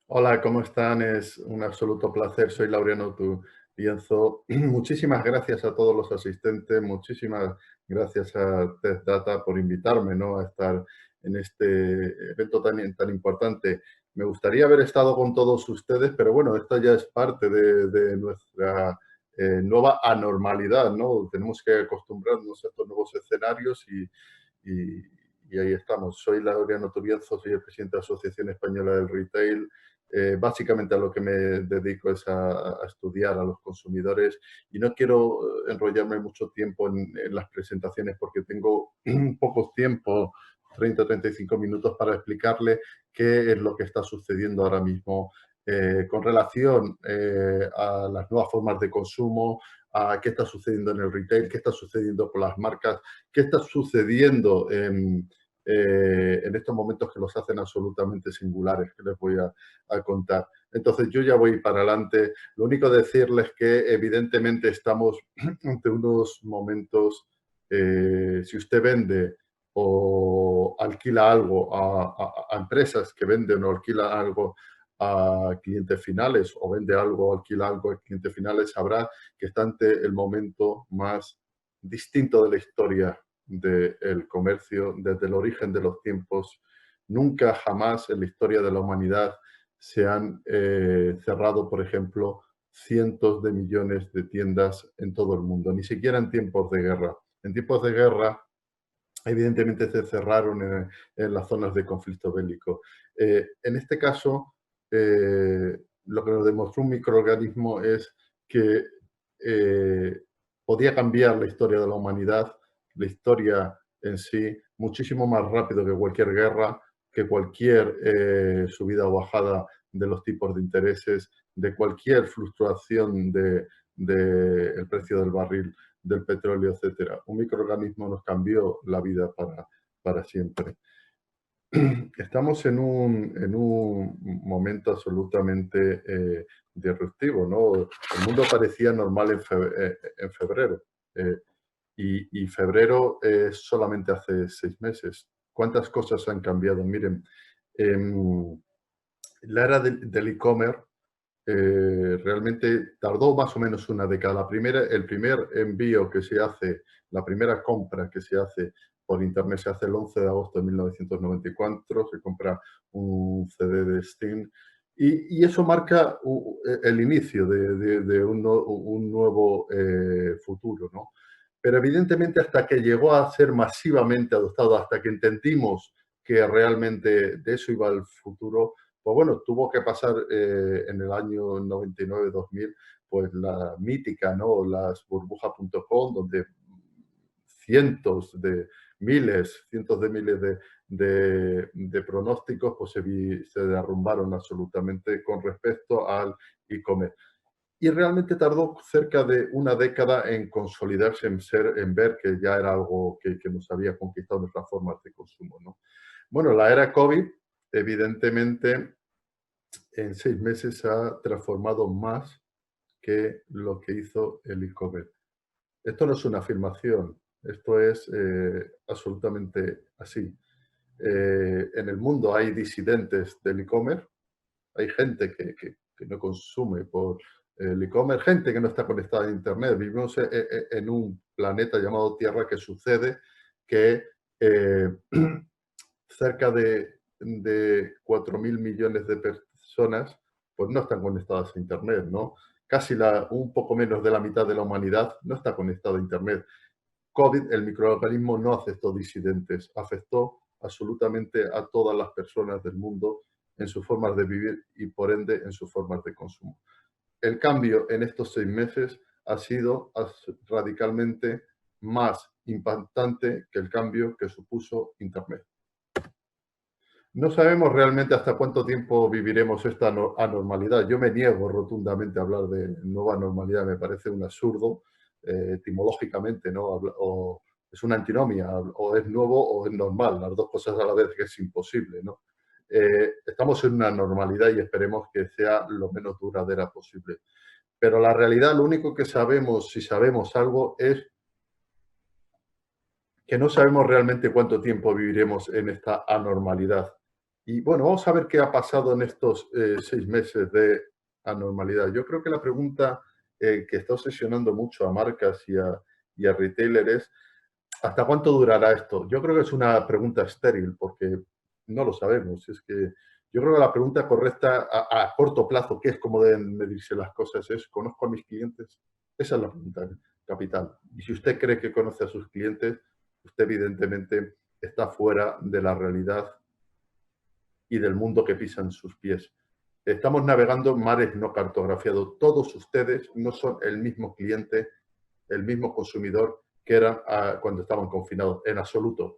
Hola, ¿cómo están? Es un absoluto placer. Soy Laureano Tu Lienzo. Muchísimas gracias a todos los asistentes, muchísimas gracias a Tech Data por invitarme, ¿no?, a estar en este evento tan importante. Me gustaría haber estado con todos ustedes, pero bueno, esto ya es parte de nuestra nueva anormalidad, ¿no? Tenemos que acostumbrarnos a estos nuevos escenarios y- y ahí estamos. Soy Laureano Turienzo, soy el presidente de la Asociación Española del Retail. Básicamente a lo que me dedico es a estudiar a los consumidores y no quiero enrollarme mucho tiempo en las presentaciones porque tengo poco tiempo, 30-35 minutos para explicarle qué es lo que está sucediendo ahora mismo con relación a las nuevas formas de consumo, a qué está sucediendo en el retail, qué está sucediendo con las marcas, qué está sucediendo en estos momentos que los hacen absolutamente singulares, que les voy a contar. Entonces, yo ya voy para adelante. Lo único decirles que evidentemente estamos ante unos momentos, si usted vende o alquila algo a empresas que venden o alquila algo a clientes finales o vende algo o alquila algo a clientes finales, sabrá que está ante el momento más distinto de la historia del comercio desde el origen de los tiempos. Nunca jamás en la historia de la humanidad se han cerrado, por ejemplo, cientos de millones de tiendas en todo el mundo, ni siquiera en tiempos de guerra. En tiempos de guerra, evidentemente se cerraron en las zonas de conflicto bélico. En este caso, lo que nos demostró un microorganismo es que eh, podía cambiar la historia de la humanidad, la historia en sí, muchísimo más rápido que cualquier guerra, que cualquier subida o bajada de los tipos de intereses, de cualquier fluctuación del precio del barril del petróleo, etcétera. Un microorganismo nos cambió la vida para siempre. Estamos en un momento absolutamente disruptivo, ¿no? El mundo parecía normal en febrero y febrero es solamente hace 6 meses. ¿Cuántas cosas han cambiado? Miren, em, la era del e-commerce realmente tardó más o menos una década. El primer envío que se hace, la primera compra que se hace por Internet se hace el 11 de agosto de 1994, se compra un CD de Steam y eso marca el inicio de un nuevo futuro, ¿no? Pero evidentemente hasta que llegó a ser masivamente adoptado, hasta que entendimos que realmente de eso iba el futuro, pues bueno, tuvo que pasar en el año 99-2000, pues la mítica, ¿no? Las burbujas.com, donde cientos de miles de pronósticos pues se derrumbaron absolutamente con respecto al e-commerce. Y realmente tardó cerca de una década en consolidarse, en ver que ya era algo que nos había conquistado nuestras formas de consumo, ¿no? Bueno, la era COVID, evidentemente, en 6 meses se ha transformado más que lo que hizo el e-commerce. Esto no es una afirmación, esto es absolutamente así. En el mundo hay disidentes del e-commerce, hay gente que no consume por el e-commerce, gente que no está conectada a Internet. Vivimos en un planeta llamado Tierra que sucede que cerca de 4.000 millones de personas pues no están conectadas a Internet, ¿no? Casi un poco menos de la mitad de la humanidad no está conectada a Internet. COVID, el microorganismo no afectó disidentes, afectó absolutamente a todas las personas del mundo en sus formas de vivir y por ende en sus formas de consumo. El cambio en estos 6 meses ha sido radicalmente más impactante que el cambio que supuso Internet. No sabemos realmente hasta cuánto tiempo viviremos esta anormalidad. Yo me niego rotundamente a hablar de nueva normalidad, me parece un absurdo etimológicamente, ¿no? O es una antinomia, o es nuevo o es normal, las dos cosas a la vez, que es imposible, ¿no? Estamos en una normalidad y esperemos que sea lo menos duradera posible. Pero la realidad, lo único que sabemos, si sabemos algo, es que no sabemos realmente cuánto tiempo viviremos en esta anormalidad. Y bueno, vamos a ver qué ha pasado en estos 6 meses de anormalidad. Yo creo que la pregunta que está obsesionando mucho a marcas y a retailers es, ¿hasta cuánto durará esto? Yo creo que es una pregunta estéril porque no lo sabemos. Es que yo creo que la pregunta correcta a corto plazo, que es como deben medirse las cosas, es ¿conozco a mis clientes? Esa es la pregunta capital. Y si usted cree que conoce a sus clientes, usted evidentemente está fuera de la realidad y del mundo que pisan sus pies. Estamos navegando mares no cartografiados. Todos ustedes no son el mismo cliente, el mismo consumidor que eran cuando estaban confinados, en absoluto.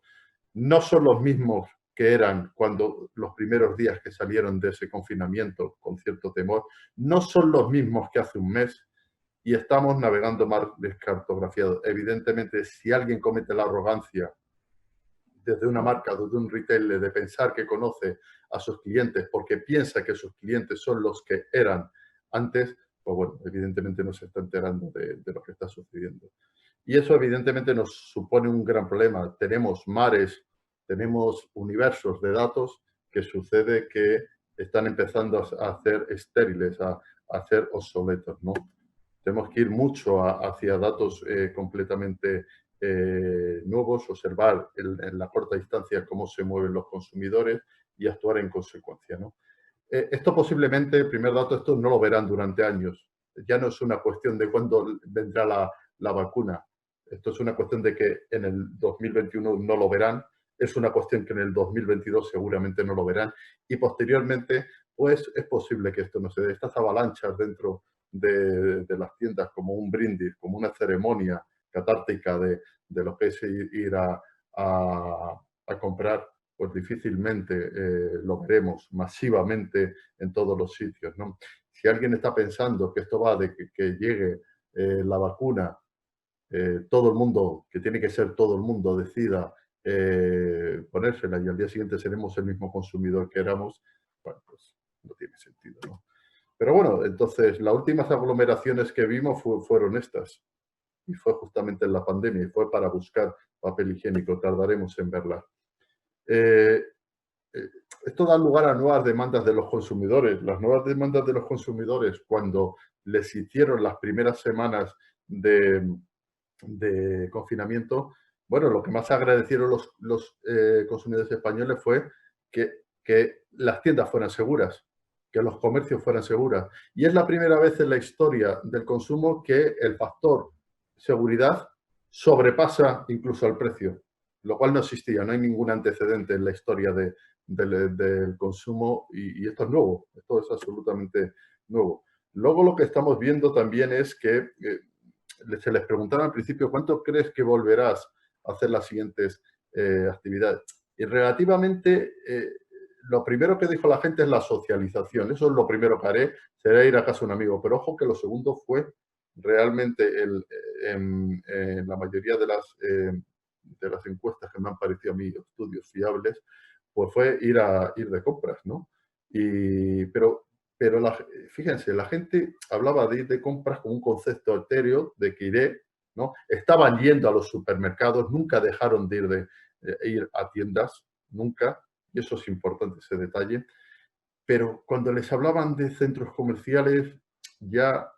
No son los mismos que eran cuando los primeros días que salieron de ese confinamiento con cierto temor, no son los mismos que hace un mes y estamos navegando mares cartografiados. Evidentemente, si alguien comete la arrogancia desde una marca, desde un retailer, de pensar que conoce a sus clientes porque piensa que sus clientes son los que eran antes, pues bueno, evidentemente no se está enterando de lo que está sucediendo. Y eso evidentemente nos supone un gran problema. Tenemos mares, tenemos universos de datos que sucede que están empezando a hacer estériles, a hacer obsoletos, ¿no? Tenemos que ir mucho hacia datos completamente nuevos, observar en la corta distancia cómo se mueven los consumidores y actuar en consecuencia, ¿no? Esto posiblemente, el primer dato, esto no lo verán durante años. Ya no es una cuestión de cuándo vendrá la vacuna. Esto es una cuestión de que en el 2021 no lo verán, es una cuestión que en el 2022 seguramente no lo verán y posteriormente pues es posible que esto no se dé. Estas avalanchas dentro de las tiendas como un brindis, como una ceremonia catártica de lo que es ir a comprar, pues difícilmente lo veremos masivamente en todos los sitios, ¿no? Si alguien está pensando que esto va de que llegue la vacuna, todo el mundo, que tiene que ser todo el mundo, decida ponérsela y al día siguiente seremos el mismo consumidor que éramos, bueno, pues no tiene sentido, ¿no? Pero bueno, entonces las últimas aglomeraciones que vimos fueron estas y fue justamente en la pandemia y fue para buscar papel higiénico, tardaremos en verla. Eh, eh, Esto da lugar a nuevas demandas de los consumidores. Las nuevas demandas de los consumidores cuando les hicieron las primeras semanas de confinamiento, bueno, lo que más agradecieron los consumidores españoles fue que las tiendas fueran seguras, que los comercios fueran seguras. Y es la primera vez en la historia del consumo que el factor seguridad sobrepasa incluso al precio, lo cual no existía, no hay ningún antecedente en la historia del consumo y esto es nuevo, esto es absolutamente nuevo. Luego lo que estamos viendo también es que se les preguntaron al principio, ¿cuánto crees que volverás a hacer las siguientes actividades? Y relativamente, lo primero que dijo la gente es la socialización. Eso es lo primero que haré, será ir a casa de un amigo. Pero ojo que lo segundo fue realmente en la mayoría de las encuestas que me han parecido a mí estudios fiables, pues fue ir de compras, ¿no? Pero fíjense, la gente hablaba de ir de compras con un concepto etéreo de que iré, ¿no? Estaban yendo a los supermercados, nunca dejaron de ir a tiendas, nunca, y eso es importante ese detalle, pero cuando les hablaban de centros comerciales, ya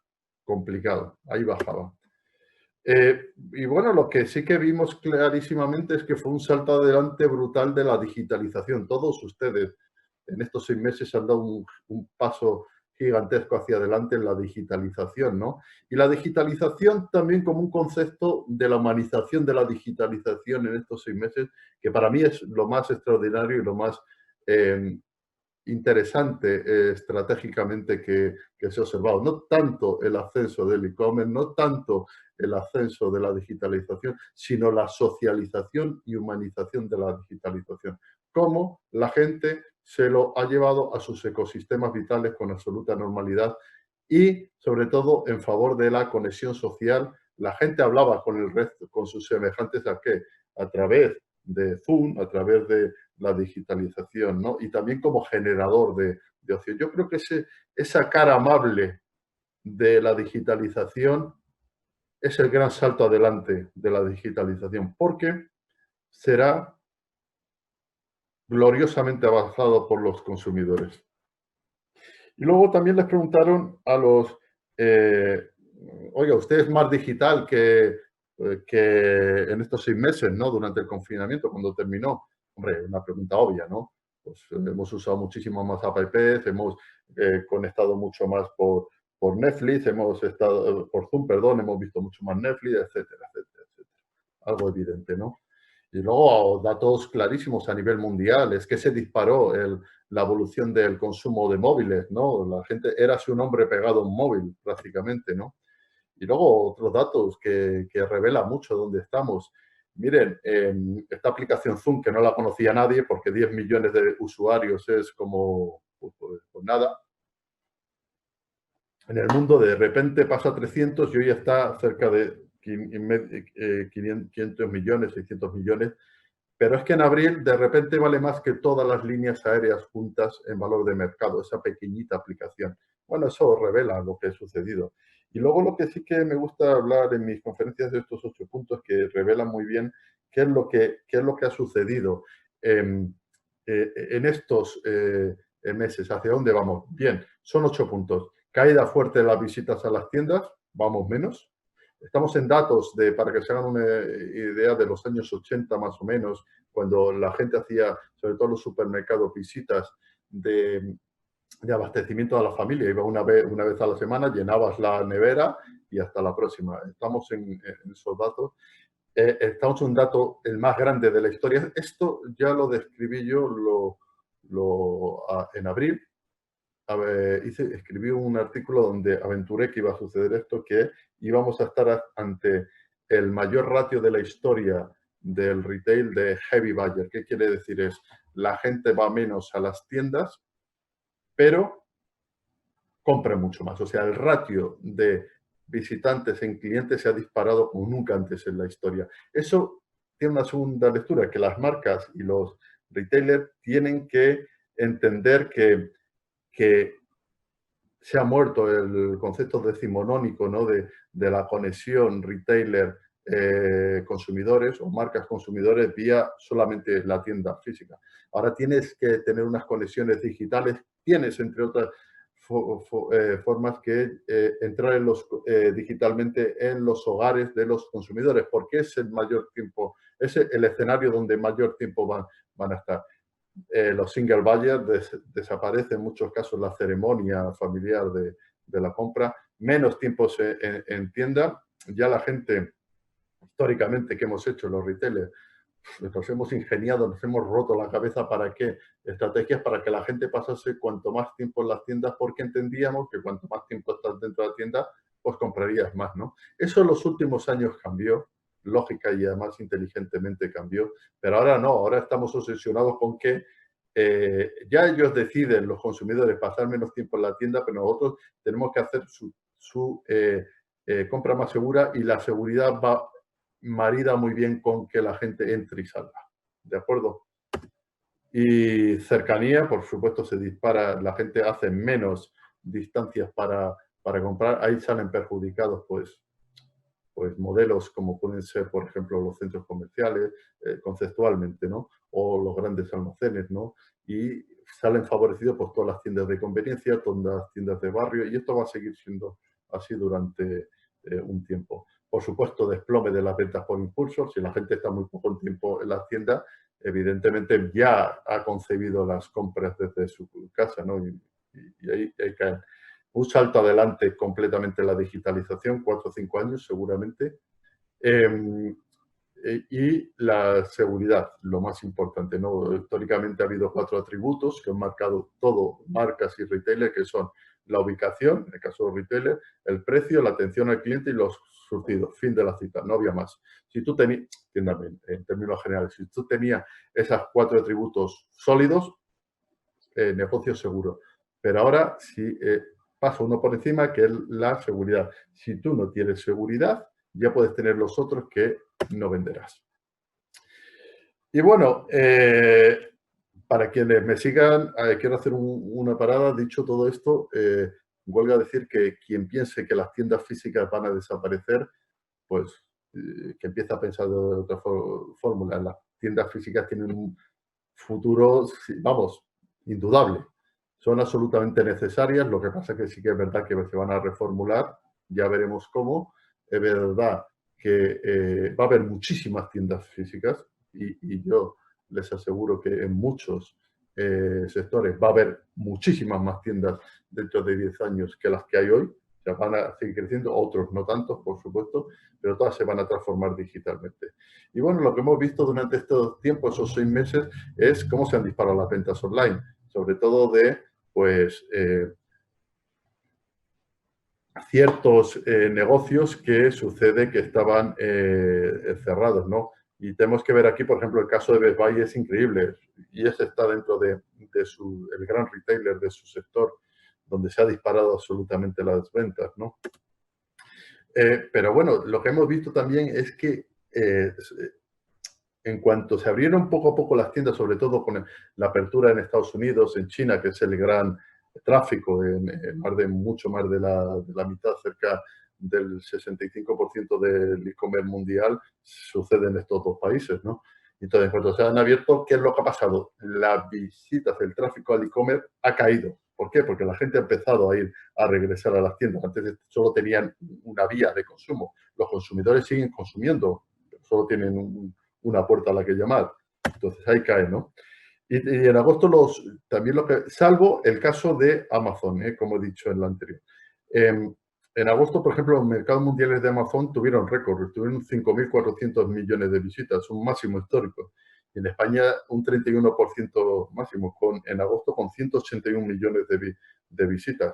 complicado, ahí bajaba. Y bueno, lo que sí que vimos clarísimamente es que fue un salto adelante brutal de la digitalización. Todos ustedes en estos 6 meses han dado un paso gigantesco hacia adelante en la digitalización, ¿no? Y la digitalización también como un concepto de la humanización de la digitalización en estos 6 meses, que para mí es lo más extraordinario y lo más eh, interesante estratégicamente que se ha observado. No tanto el ascenso del e-commerce, no tanto el ascenso de la digitalización, sino la socialización y humanización de la digitalización. Cómo la gente se lo ha llevado a sus ecosistemas vitales con absoluta normalidad y, sobre todo, en favor de la conexión social. La gente hablaba con el resto, con sus semejantes, ¿a qué? A través de Zoom, a través de la digitalización, ¿no? Y también como generador de ocio. Yo creo que esa cara amable de la digitalización es el gran salto adelante de la digitalización, porque será gloriosamente avanzado por los consumidores. Y luego también les preguntaron a los, eh, oiga, usted es más digital que en estos 6 meses, ¿no? Durante el confinamiento, cuando terminó. Hombre, una pregunta obvia, ¿no? Pues hemos usado muchísimo más apps, hemos conectado mucho más por Netflix, hemos estado, por Zoom, perdón, hemos visto mucho más Netflix, etcétera, etcétera, etcétera. Algo evidente, ¿no? Y luego datos clarísimos a nivel mundial, es que se disparó la evolución del consumo de móviles, ¿no? La gente era un hombre pegado a un móvil prácticamente, ¿no? Y luego otros datos que revelan mucho dónde estamos. Miren, esta aplicación Zoom, que no la conocía nadie porque 10 millones de usuarios es como pues nada. En el mundo de repente pasa a 300 y hoy está cerca de 500 millones, 600 millones. Pero es que en abril de repente vale más que todas las líneas aéreas juntas en valor de mercado, esa pequeñita aplicación. Bueno, eso revela lo que ha sucedido. Y luego lo que sí que me gusta hablar en mis conferencias de estos 8 puntos que revelan muy bien qué es lo que ha sucedido en estos meses, hacia dónde vamos. Bien, son 8 puntos. Caída fuerte de las visitas a las tiendas, vamos menos. Estamos en datos para que se hagan una idea de los años 80 más o menos, cuando la gente hacía, sobre todo los supermercados, visitas de abastecimiento de la familia. Iba una vez a la semana, llenabas la nevera y hasta la próxima. Estamos en esos datos. Estamos en un dato el más grande de la historia. Esto ya lo describí yo en abril. Escribí un artículo donde aventuré que iba a suceder esto, que íbamos a estar ante el mayor ratio de la historia del retail de heavy buyer. ¿Qué quiere decir? Es la gente va menos a las tiendas, pero compra mucho más. O sea, el ratio de visitantes en clientes se ha disparado como nunca antes en la historia. Eso tiene una segunda lectura, que las marcas y los retailers tienen que entender que se ha muerto el concepto decimonónico, ¿no? de la conexión retailer-consumidores o marcas consumidores vía solamente la tienda física. Ahora tienes que tener unas conexiones digitales, tienes, entre otras formas, que entrar digitalmente en los hogares de los consumidores, porque es el mayor tiempo, es el escenario donde mayor tiempo van a estar. Los single buyers desaparece en muchos casos la ceremonia familiar de la compra, menos tiempos en tienda, ya la gente históricamente que hemos hecho los retailers, nos hemos ingeniado, nos hemos roto la cabeza para qué estrategias para que la gente pasase cuanto más tiempo en las tiendas, porque entendíamos que cuanto más tiempo estás dentro de la tienda, pues comprarías más, ¿no? Eso en los últimos años cambió, lógica y además inteligentemente cambió, pero ahora no, ahora estamos obsesionados con que ya ellos deciden, los consumidores, pasar menos tiempo en la tienda, pero nosotros tenemos que hacer su compra más segura, y la seguridad va marida muy bien con que la gente entre y salga. ¿De acuerdo? Y cercanía, por supuesto, se dispara, la gente hace menos distancias para comprar, ahí salen perjudicados pues modelos como pueden ser, por ejemplo, los centros comerciales, conceptualmente, ¿no? O los grandes almacenes, ¿no? Y salen favorecidos pues todas las tiendas de conveniencia, todas las tiendas de barrio, y esto va a seguir siendo así durante un tiempo. Por supuesto, desplome de las ventas por impulso. Si la gente está muy poco tiempo en las tiendas, evidentemente ya ha concebido las compras desde su casa, ¿no? Y ahí caen. Un salto adelante completamente en la digitalización, 4 o 5 años seguramente. Y la seguridad, lo más importante, ¿no? Históricamente ha habido 4 atributos que han marcado todo, marcas y retailers, que son la ubicación, en el caso de retailer, el precio, la atención al cliente y los surtidos. Fin de la cita, no había más. Si tú tenías, en términos generales, si tú tenías esas 4 atributos sólidos, negocio seguro. Pero ahora, si pasa uno por encima, que es la seguridad. Si tú no tienes seguridad, ya puedes tener los otros que no venderás. Y bueno, para quienes me sigan, quiero hacer una parada. Dicho todo esto, vuelvo a decir que quien piense que las tiendas físicas van a desaparecer, pues que empiece a pensar de otra fórmula. Las tiendas físicas tienen futuro, sí, vamos, indudable. Son absolutamente necesarias, lo que pasa que sí que es verdad que se van a reformular, ya veremos cómo. Es verdad que va a haber muchísimas tiendas físicas y yo les aseguro que en muchos sectores va a haber muchísimas más tiendas dentro de 10 años que las que hay hoy. O sea, van a seguir creciendo, otros no tantos, por supuesto, pero todas se van a transformar digitalmente. Y bueno, lo que hemos visto durante estos tiempos, esos 6 meses, es cómo se han disparado las ventas online, sobre todo de pues ciertos negocios que sucede que estaban cerrados, ¿no? Y tenemos que ver aquí, por ejemplo, el caso de Best Buy es increíble y ese está dentro de el gran retailer de su sector, donde se ha disparado absolutamente las ventas, ¿no? Pero bueno, lo que hemos visto también es que en cuanto se abrieron poco a poco las tiendas, sobre todo con la apertura en Estados Unidos, en China, que es el gran tráfico, más de, mucho más de la mitad, cerca del 65% del e-commerce mundial, sucede en estos dos países, ¿no? Entonces, cuando se han abierto, ¿qué es lo que ha pasado? Las visitas, el tráfico al e-commerce ha caído. ¿Por qué? Porque la gente ha empezado a ir a regresar a las tiendas. Antes solo tenían una vía de consumo. Los consumidores siguen consumiendo, pero solo tienen una puerta a la que llamar. Entonces ahí cae, ¿no? Y en agosto también salvo el caso de Amazon, como he dicho en la anterior. En agosto, por ejemplo, los mercados mundiales de Amazon tuvieron récord, tuvieron 5.400 millones de visitas, un máximo histórico. Y en España un 31% máximo, en agosto con 181 millones de visitas.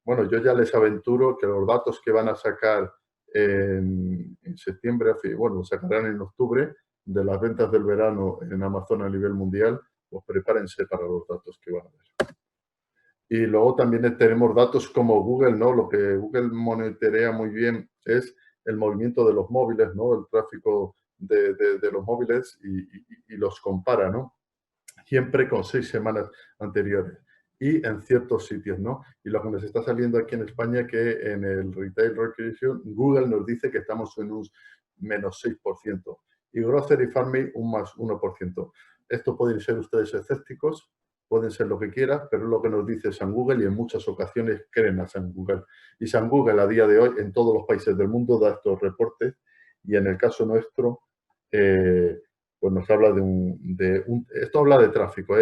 Bueno, yo ya les aventuro que los datos que van a sacar en septiembre, bueno, lo sacarán en octubre, de las ventas del verano en Amazon a nivel mundial, pues prepárense para los datos que van a ver. Y luego también tenemos datos como Google, ¿no? Lo que Google monitorea muy bien es el movimiento de los móviles, ¿no? El tráfico de los móviles y los compara, ¿no? Siempre con 6 semanas anteriores y en ciertos sitios, ¿no? Y lo que nos está saliendo aquí en España, que en el Retail Requisition, Google nos dice que estamos en un -6% y Grocery Farming un +1%. Esto pueden ser ustedes escépticos, pueden ser lo que quieran, pero es lo que nos dice San Google y en muchas ocasiones creen a San Google. Y San Google a día de hoy en todos los países del mundo da estos reportes y en el caso nuestro, pues nos habla esto habla de tráfico,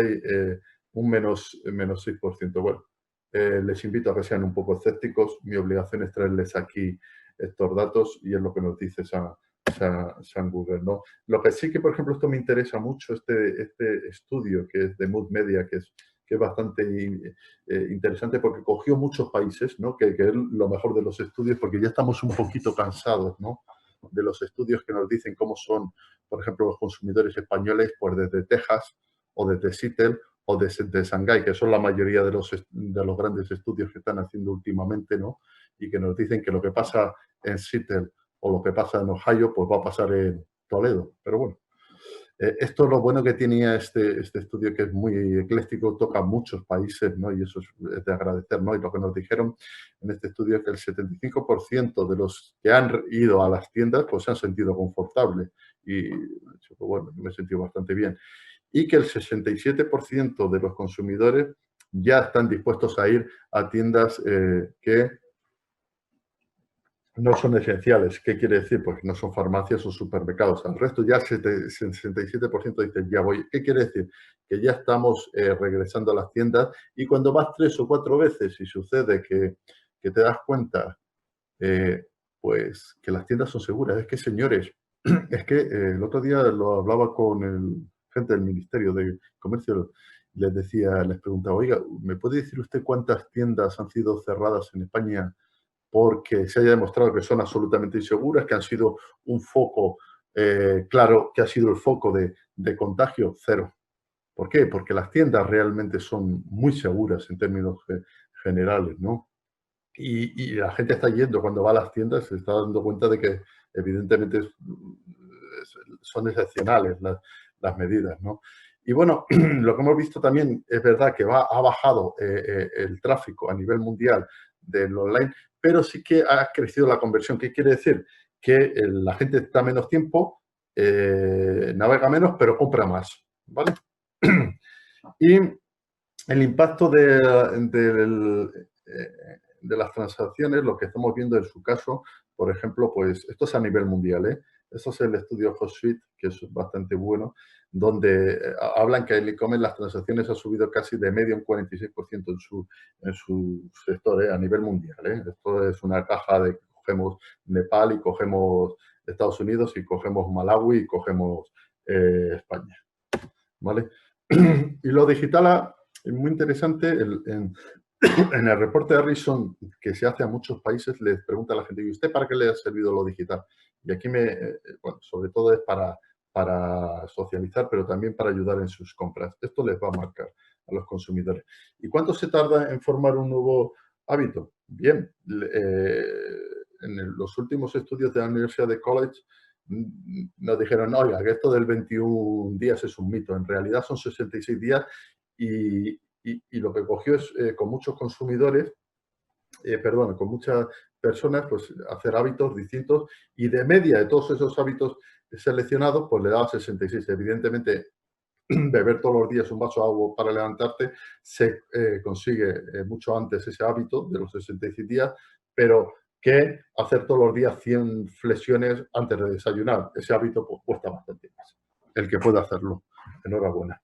un -6%. Bueno, les invito a que sean un poco escépticos. Mi obligación es traerles aquí estos datos y es lo que nos dice San Google, ¿no? Lo que sí que, por ejemplo, esto me interesa mucho, este estudio que es de Mood Media, que es bastante interesante porque cogió muchos países, ¿no? Que es lo mejor de los estudios, porque ya estamos un poquito cansados, ¿no? De los estudios que nos dicen cómo son, por ejemplo, los consumidores españoles, pues desde Texas o desde Seattle o de Shanghái, que son la mayoría de los grandes estudios que están haciendo últimamente, ¿no? Y que nos dicen que lo que pasa en Seattle o lo que pasa en Ohio, pues va a pasar en Toledo. Pero bueno, esto es lo bueno que tenía este estudio, que es muy ecléctico, toca muchos países, ¿no? Y eso es de agradecer, ¿no? Y lo que nos dijeron en este estudio es que el 75% de los que han ido a las tiendas, pues se han sentido confortables. Y, pues, bueno, me he sentido bastante bien. Y que el 67% de los consumidores ya están dispuestos a ir a tiendas que no son esenciales. ¿Qué quiere decir? Pues que no son farmacias o supermercados. Al resto ya el 67% dicen ya voy. ¿Qué quiere decir? Que ya estamos regresando a las tiendas y cuando vas 3 o 4 veces y sucede que te das cuenta, pues que las tiendas son seguras. Es que, señores, es que el otro día lo hablaba con gente del Ministerio de Comercio, les preguntaba, oiga, ¿me puede decir usted cuántas tiendas han sido cerradas en España porque se haya demostrado que son absolutamente inseguras, que han sido un foco, claro, que ha sido el foco de contagio? Cero. ¿Por qué? Porque las tiendas realmente son muy seguras en términos generales, ¿no? Y la gente está yendo, cuando va a las tiendas, se está dando cuenta de que evidentemente son excepcionales las medidas, ¿no? Y bueno, lo que hemos visto también es verdad que ha bajado el tráfico a nivel mundial del online, pero sí que ha crecido la conversión. ¿Qué quiere decir? Que la gente está menos tiempo, navega menos, pero compra más, ¿vale? Y el impacto de las transacciones, lo que estamos viendo en su caso, por ejemplo, pues esto es a nivel mundial, ¿eh? Esto es el estudio HotSuite, que es bastante bueno, donde hablan que el e-commerce, las transacciones han subido casi de medio un 46% en su sector, a nivel mundial, ¿eh? Esto es una caja de, cogemos Nepal y cogemos Estados Unidos y cogemos Malawi y cogemos España, ¿vale? Y lo digital es muy interesante. En el reporte de Harrison que se hace a muchos países, les pregunta a la gente, ¿y usted para qué le ha servido lo digital? Y aquí, bueno, sobre todo es para socializar, pero también para ayudar en sus compras. Esto les va a marcar a los consumidores. ¿Y cuánto se tarda en formar un nuevo hábito? Bien, en los últimos estudios de la Universidad de College nos dijeron, oiga, que esto del 21 días es un mito. En realidad son 66 días y lo que cogió es con muchos consumidores, con muchas personas, pues hacer hábitos distintos y de media de todos esos hábitos seleccionados, pues le daba 66. Evidentemente, beber todos los días un vaso de agua para levantarte se consigue mucho antes ese hábito de los 66 días, pero que hacer todos los días 100 flexiones antes de desayunar, ese hábito pues, cuesta bastante más. El que pueda hacerlo, enhorabuena.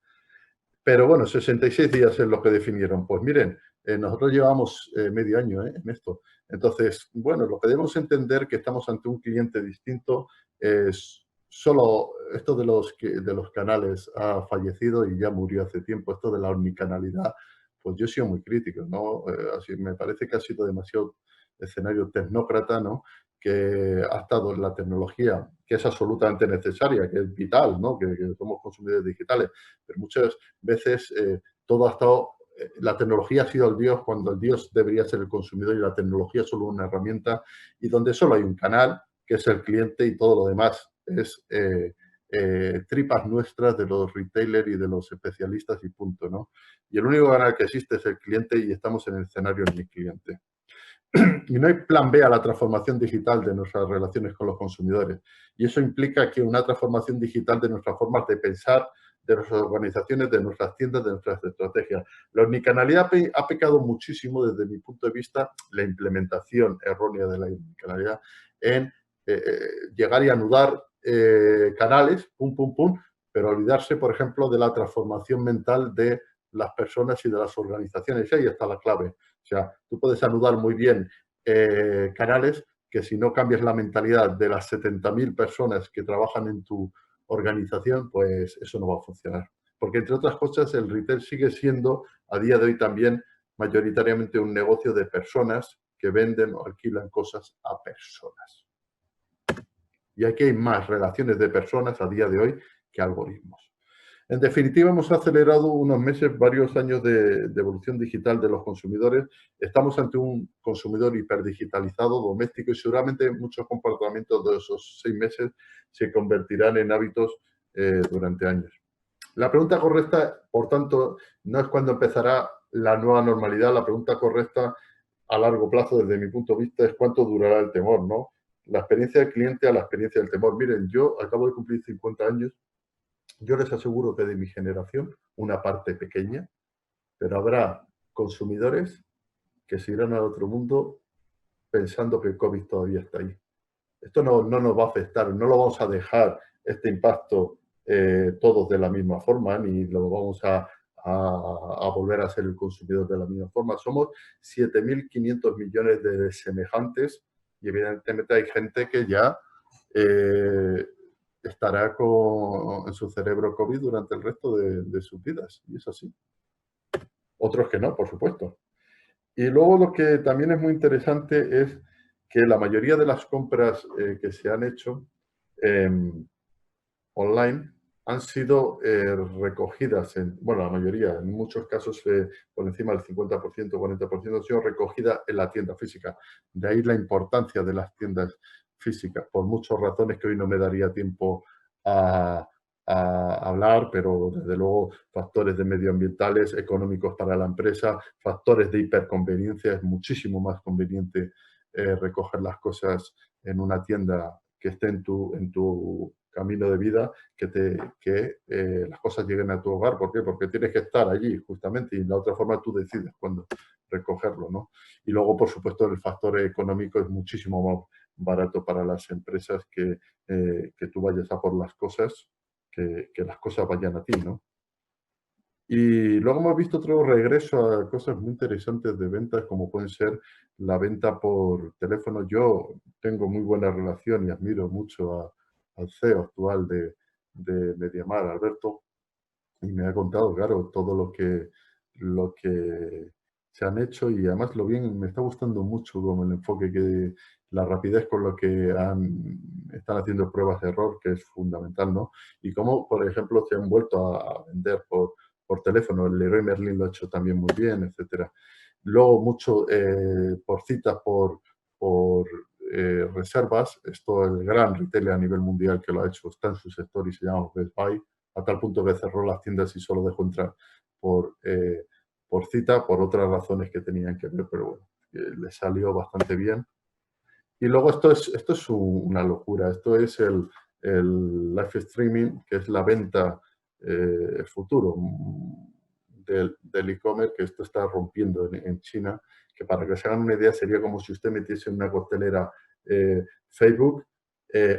Pero bueno, 66 días es lo que definieron. Pues miren, nosotros llevamos medio año en esto. Entonces, bueno, lo que debemos entender que estamos ante un cliente distinto. Es solo esto de los canales ha fallecido y ya murió hace tiempo. Esto de la omnicanalidad, pues yo he sido muy crítico, ¿no? Así me parece que ha sido demasiado escenario tecnócrata, ¿no? Que ha estado en la tecnología, que es absolutamente necesaria, que es vital, ¿no? Que somos consumidores digitales, pero muchas veces todo ha estado, la tecnología ha sido el Dios cuando el Dios debería ser el consumidor y la tecnología es solo una herramienta y donde solo hay un canal, que es el cliente y todo lo demás es tripas nuestras de los retailers y de los especialistas y punto, ¿no? Y el único canal que existe es el cliente y estamos en el escenario de mi cliente. Y no hay plan B a la transformación digital de nuestras relaciones con los consumidores. Y eso implica que una transformación digital de nuestras formas de pensar, de nuestras organizaciones, de nuestras tiendas, de nuestras estrategias. La omnicanalidad ha pecado muchísimo, desde mi punto de vista, la implementación errónea de la omnicanalidad en llegar y anudar canales, pum, pum, pum, pero olvidarse, por ejemplo, de la transformación mental de las personas y de las organizaciones. Y ahí está la clave. O sea, tú puedes anudar muy bien canales que si no cambias la mentalidad de las 70.000 personas que trabajan en tu organización, pues eso no va a funcionar. Porque, entre otras cosas, el retail sigue siendo, a día de hoy también, mayoritariamente un negocio de personas que venden o alquilan cosas a personas. Y aquí hay más relaciones de personas a día de hoy que algoritmos. En definitiva, hemos acelerado unos meses, varios años de evolución digital de los consumidores. Estamos ante un consumidor hiperdigitalizado, doméstico, y seguramente muchos comportamientos de esos 6 meses se convertirán en hábitos durante años. La pregunta correcta, por tanto, no es cuándo empezará la nueva normalidad. La pregunta correcta a largo plazo, desde mi punto de vista, es cuánto durará el temor, ¿no? La experiencia del cliente a la experiencia del temor. Miren, yo acabo de cumplir 50 años. Yo les aseguro que de mi generación, una parte pequeña, pero habrá consumidores que se irán al otro mundo pensando que el COVID todavía está ahí. Esto no nos va a afectar, no lo vamos a dejar este impacto todos de la misma forma, ni lo vamos a volver a ser el consumidor de la misma forma. Somos 7.500 millones de semejantes y evidentemente hay gente que ya estará en su cerebro COVID durante el resto de sus vidas. Y es así. Otros que no, por supuesto. Y luego lo que también es muy interesante es que la mayoría de las compras que se han hecho online han sido recogidas, la mayoría, en muchos casos por encima del 50%, 40%, han sido recogidas en la tienda física. De ahí la importancia de las tiendas físicas, por muchas razones que hoy no me daría tiempo a hablar, pero desde luego factores de medioambientales, económicos para la empresa, factores de hiperconveniencia. Es muchísimo más conveniente recoger las cosas en una tienda que esté en tu camino de vida que las cosas lleguen a tu hogar. ¿Por qué? Porque tienes que estar allí, justamente, y la otra forma tú decides cuándo recogerlo, ¿no? Y luego, por supuesto, el factor económico es muchísimo más barato para las empresas que tú vayas a por las cosas, que las cosas vayan a ti, ¿no? Y luego hemos visto otro regreso a cosas muy interesantes de ventas, como pueden ser la venta por teléfono. Yo tengo muy buena relación y admiro mucho al CEO actual de MediaMarkt, Alberto, y me ha contado, claro, todo lo que se han hecho y además lo bien, me está gustando mucho como el enfoque la rapidez con lo que están haciendo pruebas de error, que es fundamental, ¿no? Y cómo, por ejemplo, se han vuelto a vender por teléfono. El Leroy Merlin lo ha hecho también muy bien, etcétera. Luego mucho por citas, por reservas. Esto el gran retailer a nivel mundial que lo ha hecho, está en su sector y se llama Best Buy, a tal punto que cerró las tiendas y solo dejó entrar por, eh, por cita, por otras razones que tenían que ver, pero bueno, le salió bastante bien. Y luego esto es una locura, esto es el live streaming, que es la venta futuro del e-commerce, que esto está rompiendo en China, que para que se hagan una idea sería como si usted metiese en una costelera Facebook,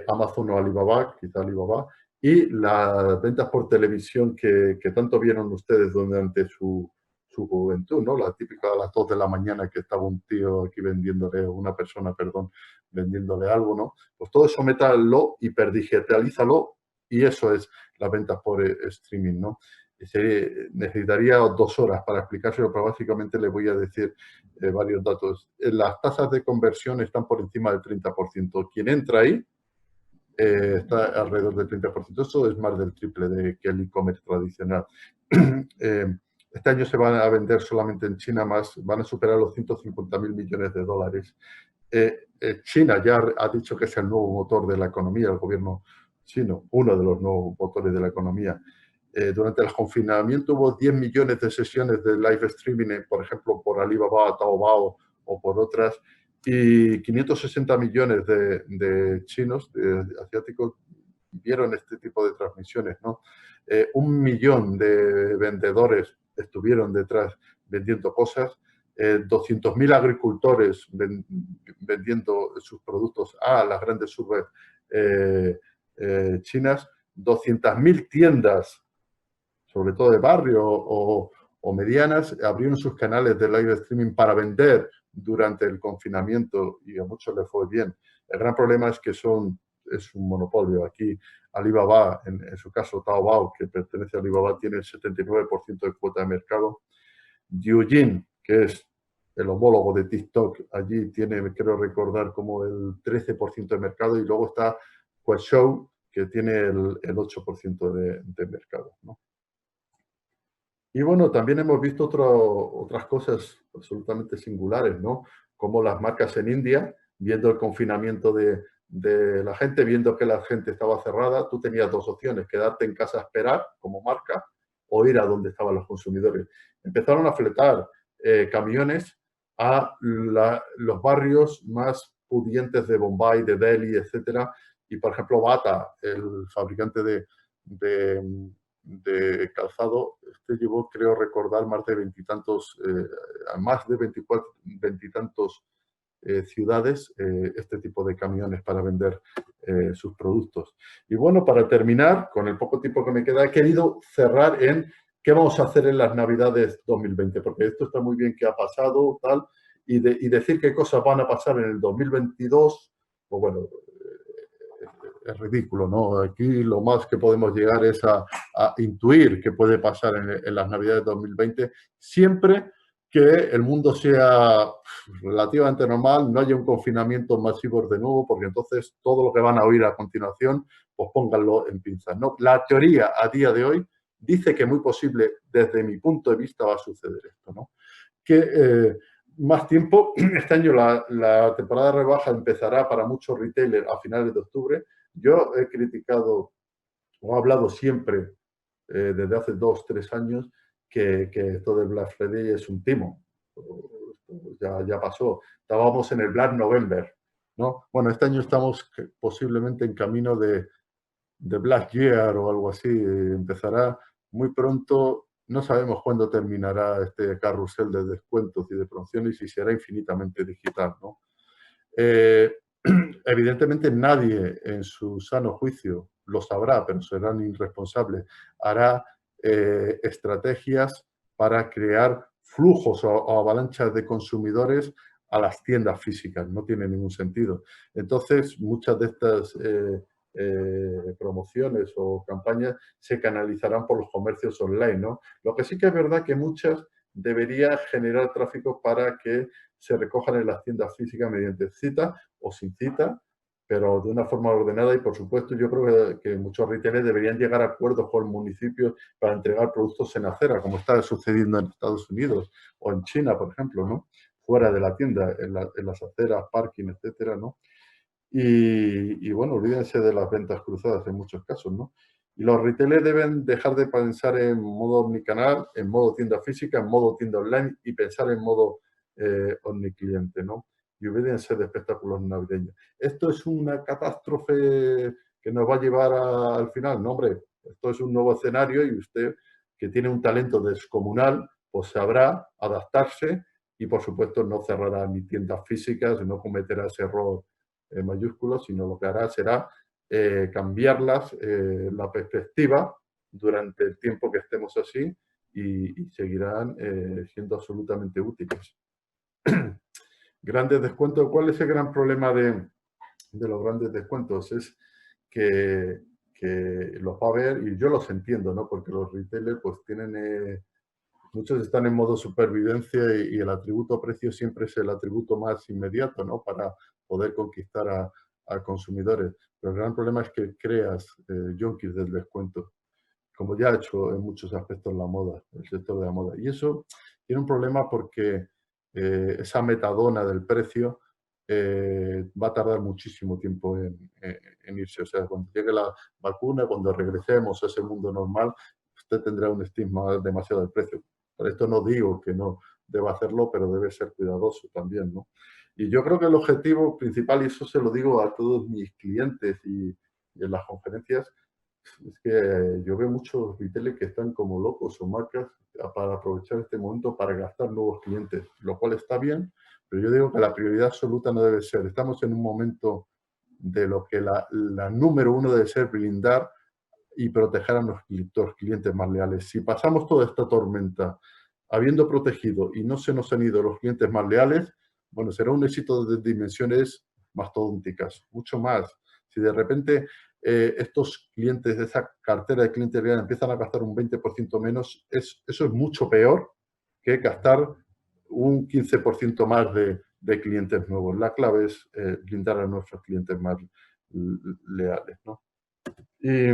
Amazon o Alibaba, quizá Alibaba, y las ventas por televisión que tanto vieron ustedes durante su juventud, ¿no? La típica a las 2 de la mañana que estaba un tío aquí vendiéndole, una persona, perdón, vendiéndole algo, ¿no? Pues todo eso métalo, hiperdigitalízalo y eso es las ventas por streaming, ¿no? Necesitaría 2 horas para explicárselo, pero básicamente le voy a decir varios datos. Las tasas de conversión están por encima del 30%. Quien entra ahí está alrededor del 30%. Eso es más del triple que el e-commerce tradicional. Este año se van a vender solamente en China van a superar los 150.000 millones de dólares. China ya ha dicho que es el nuevo motor de la economía, el gobierno chino, uno de los nuevos motores de la economía. Durante el confinamiento hubo 10 millones de sesiones de live streaming, por ejemplo, por Alibaba, Taobao o por otras, y 560 millones de chinos, de asiáticos, vieron este tipo de transmisiones, ¿no? 1 millón de vendedores estuvieron detrás vendiendo cosas, 200.000 agricultores vendiendo sus productos a las grandes urbes chinas, 200.000 tiendas, sobre todo de barrio o medianas, abrieron sus canales de live streaming para vender durante el confinamiento y a muchos les fue bien. El gran problema es que es un monopolio. Aquí Alibaba, en su caso Taobao, que pertenece a Alibaba, tiene el 79% de cuota de mercado. Douyin, que es el homólogo de TikTok, allí tiene, creo recordar, como el 13% de mercado y luego está Kuaishou, que tiene el 8% de mercado, ¿no? Y bueno, también hemos visto otras cosas absolutamente singulares, ¿no? Como las marcas en India, viendo el confinamiento de la gente, viendo que la gente estaba cerrada, tú tenías dos opciones, quedarte en casa a esperar como marca o ir a donde estaban los consumidores. Empezaron a fletar camiones a los barrios más pudientes de Bombay, de Delhi, etcétera. Y, por ejemplo, Bata, el fabricante de calzado, este llevó, creo recordar, más de veintitantos, a más de 24, veintitantos ciudades este tipo de camiones para vender sus productos. Y bueno, para terminar, con el poco tiempo que me queda, he querido cerrar en qué vamos a hacer en las Navidades 2020, porque esto está muy bien que ha pasado, tal, y decir qué cosas van a pasar en el 2022, pues bueno, es ridículo, ¿no? Aquí lo más que podemos llegar es a intuir qué puede pasar en las Navidades de 2020, siempre que el mundo sea relativamente normal, no haya un confinamiento masivo de nuevo, porque entonces todo lo que van a oír a continuación, pues pónganlo en pinzas, ¿no? La teoría a día de hoy dice que muy posible, desde mi punto de vista, va a suceder esto, ¿no? Que más tiempo, este año la temporada de rebaja empezará para muchos retailers a finales de octubre. Yo he criticado o he hablado siempre, desde hace 2, 3 años, que esto del Black Friday es un timo. Ya pasó. Estábamos en el Black November, ¿no? Bueno, este año estamos posiblemente en camino de Black Year o algo así. Empezará muy pronto. No sabemos cuándo terminará este carrusel de descuentos y de promociones y será infinitamente digital, ¿no? Evidentemente nadie en su sano juicio lo sabrá, pero serán irresponsables. Hará estrategias para crear flujos o avalanchas de consumidores a las tiendas físicas. No tiene ningún sentido. Entonces, muchas de estas promociones o campañas se canalizarán por los comercios online, ¿no? Lo que sí que es verdad que muchas debería generar tráfico para que se recojan en las tiendas físicas mediante cita o sin cita, pero de una forma ordenada y, por supuesto, yo creo que muchos retailers deberían llegar a acuerdos con municipios para entregar productos en acera, como está sucediendo en Estados Unidos o en China, por ejemplo, ¿no? Fuera de la tienda, en las aceras, parking, etcétera, ¿no? Y bueno, olvídense de las ventas cruzadas en muchos casos, ¿no? Y los retailers deben dejar de pensar en modo omnicanal, en modo tienda física, en modo tienda online y pensar en modo omnicliente, ¿no? Y olvídense de espectáculos navideños. Esto es una catástrofe que nos va a llevar al final, no, hombre, esto es un nuevo escenario y usted, que tiene un talento descomunal, pues sabrá adaptarse y, por supuesto, no cerrará ni tiendas físicas, no cometerá ese error mayúsculos, sino lo que hará será cambiarlas, la perspectiva durante el tiempo que estemos así y seguirán siendo absolutamente útiles. Grandes descuentos. ¿Cuál es el gran problema de los grandes descuentos? Es que los va a ver, y yo los entiendo, ¿no? Porque los retailers pues tienen muchos están en modo supervivencia y el atributo precio siempre es el atributo más inmediato, ¿no? Para poder conquistar a consumidores. Pero el gran problema es que creas junkies del descuento, como ya ha hecho en muchos aspectos la moda, el sector de la moda. Y eso tiene un problema porque esa metadona del precio va a tardar muchísimo tiempo en irse. O sea, cuando llegue la vacuna, cuando regresemos a ese mundo normal, usted tendrá un estigma demasiado del precio. Por esto no digo que no deba hacerlo, pero debe ser cuidadoso también, ¿no? Y yo creo que el objetivo principal, y eso se lo digo a todos mis clientes y en las conferencias, es que yo veo muchos retailers que están como locos o marcas para aprovechar este momento para gastar nuevos clientes, lo cual está bien, pero yo digo que la prioridad absoluta no debe ser. Estamos en un momento de lo que la número uno debe ser blindar y proteger a nuestros clientes más leales. Si pasamos toda esta tormenta habiendo protegido y no se nos han ido los clientes más leales, bueno, será un éxito de dimensiones mastodónticas, mucho más. Si de repente estos clientes de esa cartera de clientes leales empiezan a gastar un 20% menos, eso es mucho peor que gastar un 15% más de clientes nuevos. La clave es blindar a nuestros clientes más leales, ¿no? Y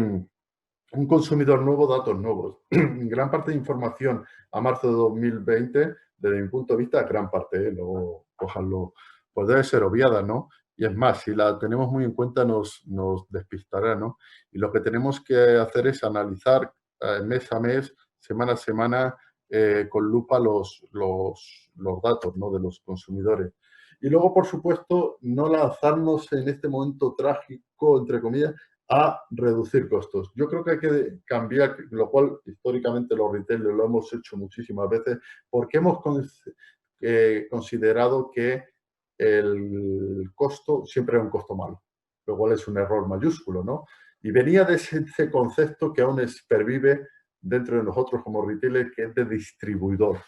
un consumidor nuevo, datos nuevos. Gran parte de información a marzo de 2020, desde mi punto de vista, gran parte, luego cojanlo, pues debe ser obviada, ¿no? Y es más, si la tenemos muy en cuenta nos despistará, ¿no? Y lo que tenemos que hacer es analizar mes a mes, semana a semana, con lupa los datos, ¿no? De los consumidores. Y luego, por supuesto, no lanzarnos en este momento trágico, entre comillas, a reducir costos. Yo creo que hay que cambiar, lo cual históricamente los retailers lo hemos hecho muchísimas veces, porque hemos considerado que el costo siempre es un costo malo, lo cual es un error mayúsculo, ¿no? Y venía de ese concepto que aún pervive dentro de nosotros como retailers, que es de distribuidor.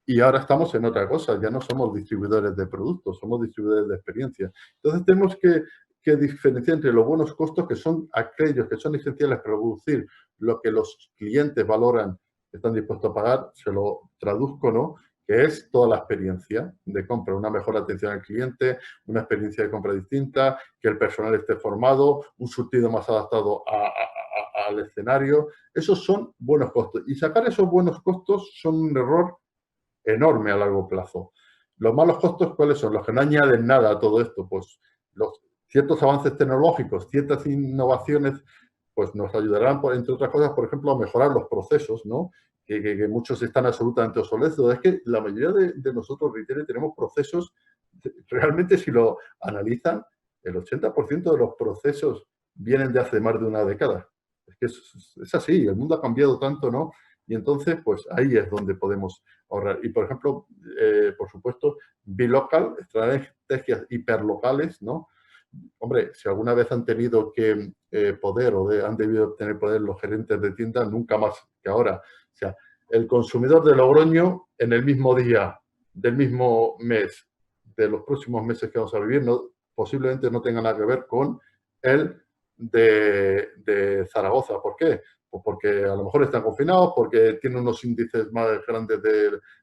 Y ahora estamos en otra cosa, ya no somos distribuidores de productos, somos distribuidores de experiencia. Entonces tenemos que diferenciar entre los buenos costos, que son aquellos que son esenciales para producir lo que los clientes valoran, están dispuestos a pagar, se lo traduzco, ¿no? Que es toda la experiencia de compra, una mejor atención al cliente, una experiencia de compra distinta, que el personal esté formado, un surtido más adaptado al escenario. Esos son buenos costos. Y sacar esos buenos costos son un error enorme a largo plazo. Los malos costos, ¿cuáles son? Los que no añaden nada a todo esto. Pues ciertos avances tecnológicos, ciertas innovaciones, pues nos ayudarán, entre otras cosas, por ejemplo, a mejorar los procesos, ¿no? Que muchos están absolutamente obsoletos. Es que la mayoría de nosotros, retailers, tenemos procesos, realmente si lo analizan, el 80% de los procesos vienen de hace más de una década. Es que es así, el mundo ha cambiado tanto, ¿no? Y entonces, pues ahí es donde podemos ahorrar. Y, por ejemplo, por supuesto, bilocal, estrategias hiperlocales, ¿no? Hombre, si alguna vez han tenido que poder han debido tener poder los gerentes de tiendas, nunca más que ahora. O sea, el consumidor de Logroño en el mismo día, del mismo mes, de los próximos meses que vamos a vivir, no, posiblemente no tenga nada que ver con el de Zaragoza. ¿Por qué? Pues porque a lo mejor están confinados, porque tienen unos índices más grandes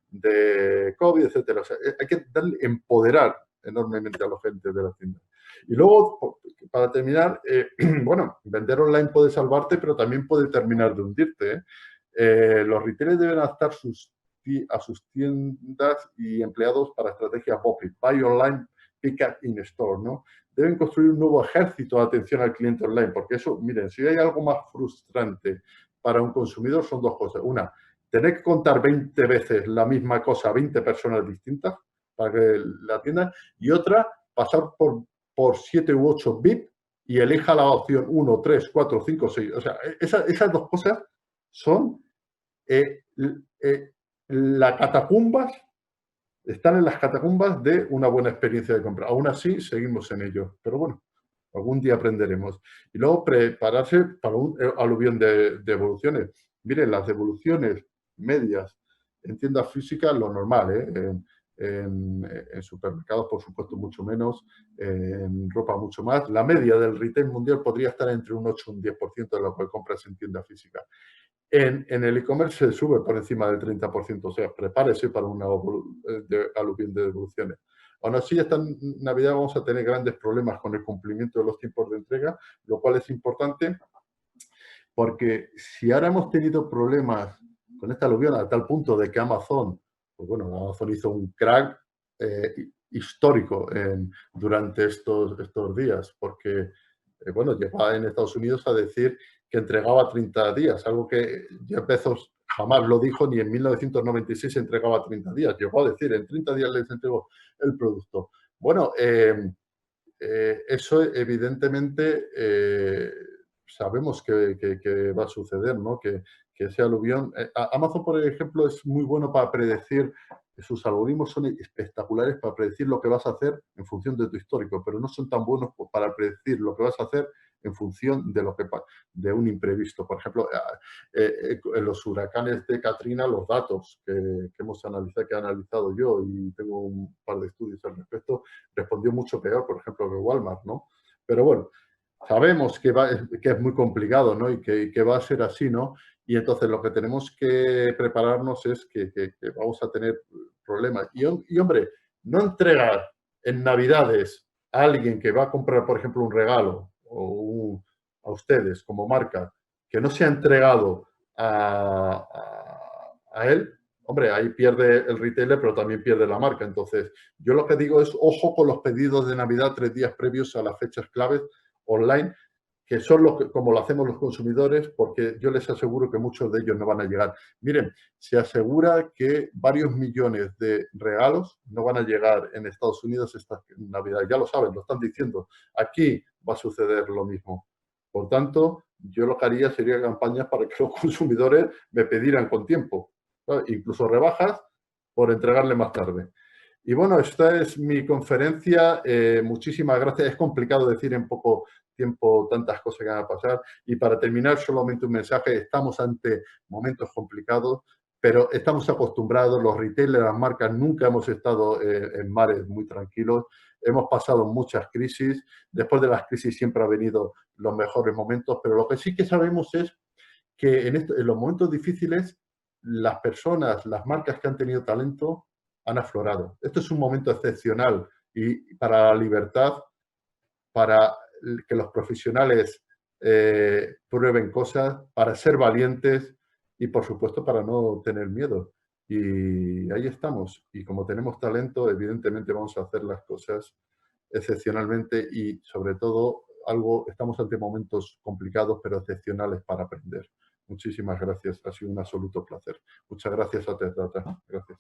de COVID, etcétera. O sea, hay que empoderar enormemente a la gente de la tienda. Y luego, para terminar, bueno, vender online puede salvarte, pero también puede terminar de hundirte. Los retailers deben adaptar a sus tiendas y empleados para estrategias BOPIT, Buy Online, Pick Up in Store, ¿no? Deben construir un nuevo ejército de atención al cliente online, porque eso, miren, si hay algo más frustrante para un consumidor son dos cosas. Una, tener que contar 20 veces la misma cosa a 20 personas distintas para que la atiendan, y otra, pasar por 7 u 8 VIP y elija la opción 1, 3, 4, 5, 6. O sea, esas dos cosas son eh, eh, las catacumbas, están en las catacumbas de una buena experiencia de compra. Aún así, seguimos en ello. Pero bueno, algún día aprenderemos. Y luego prepararse para un aluvión de devoluciones. Miren, las devoluciones medias en tiendas físicas, lo normal, ¿eh? En supermercados, por supuesto, mucho menos, en ropa mucho más. La media del retail mundial podría estar entre un 8 y un 10% de lo que compras en tienda física. En el e-commerce se sube por encima del 30%, o sea, prepárese para una aluvión de devoluciones. Aún así, esta Navidad vamos a tener grandes problemas con el cumplimiento de los tiempos de entrega, lo cual es importante porque si ahora hemos tenido problemas con esta aluvión a tal punto de que Amazon, pues bueno, Amazon hizo un crack histórico durante estos días, porque, bueno, llegaba en Estados Unidos a decir que entregaba 30 días, algo que Jeff Bezos jamás lo dijo, ni en 1996 entregaba 30 días. Llegó a decir, en 30 días les entrego el producto. Bueno, eso evidentemente sabemos que va a suceder, ¿no? Que ese aluvión... Amazon, por ejemplo, es muy bueno para predecir, sus algoritmos son espectaculares para predecir lo que vas a hacer en función de tu histórico, pero no son tan buenos para predecir lo que vas a hacer en función de un imprevisto. Por ejemplo, en los huracanes de Katrina, los datos que hemos analizado, que he analizado yo, y tengo un par de estudios al respecto, respondió mucho peor, por ejemplo, que Walmart, ¿no? Pero bueno, sabemos que es muy complicado, ¿no? Y que va a ser así, ¿no? Y entonces lo que tenemos que prepararnos es que vamos a tener problemas. Y, hombre, no entregar en Navidades a alguien que va a comprar, por ejemplo, un regalo a ustedes como marca, que no se ha entregado a él, hombre, ahí pierde el retailer, pero también pierde la marca. Entonces, yo lo que digo es, ojo con los pedidos de Navidad 3 días previos a las fechas claves online, que son como lo hacemos los consumidores, porque yo les aseguro que muchos de ellos no van a llegar. Miren, se asegura que varios millones de regalos no van a llegar en Estados Unidos esta Navidad. Ya lo saben, lo están diciendo. Aquí va a suceder lo mismo. Por tanto, yo lo que haría sería campañas para que los consumidores me pidieran con tiempo, ¿sabes? Incluso rebajas por entregarle más tarde. Y bueno, esta es mi conferencia. Muchísimas gracias. Es complicado decir en poco tiempo tantas cosas que van a pasar. Y para terminar, solamente un mensaje. Estamos ante momentos complicados, pero estamos acostumbrados. Los retailers, las marcas, nunca hemos estado en mares muy tranquilos. Hemos pasado muchas crisis. Después de las crisis siempre han venido los mejores momentos, pero lo que sí que sabemos es que en los momentos difíciles las personas, las marcas que han tenido talento han aflorado. Esto es un momento excepcional y para la libertad, para que los profesionales prueben cosas, para ser valientes y, por supuesto, para no tener miedo. Y ahí estamos. Y como tenemos talento, evidentemente vamos a hacer las cosas excepcionalmente y, sobre todo, estamos ante momentos complicados, pero excepcionales para aprender. Muchísimas gracias. Ha sido un absoluto placer. Muchas gracias a Tedata. Gracias.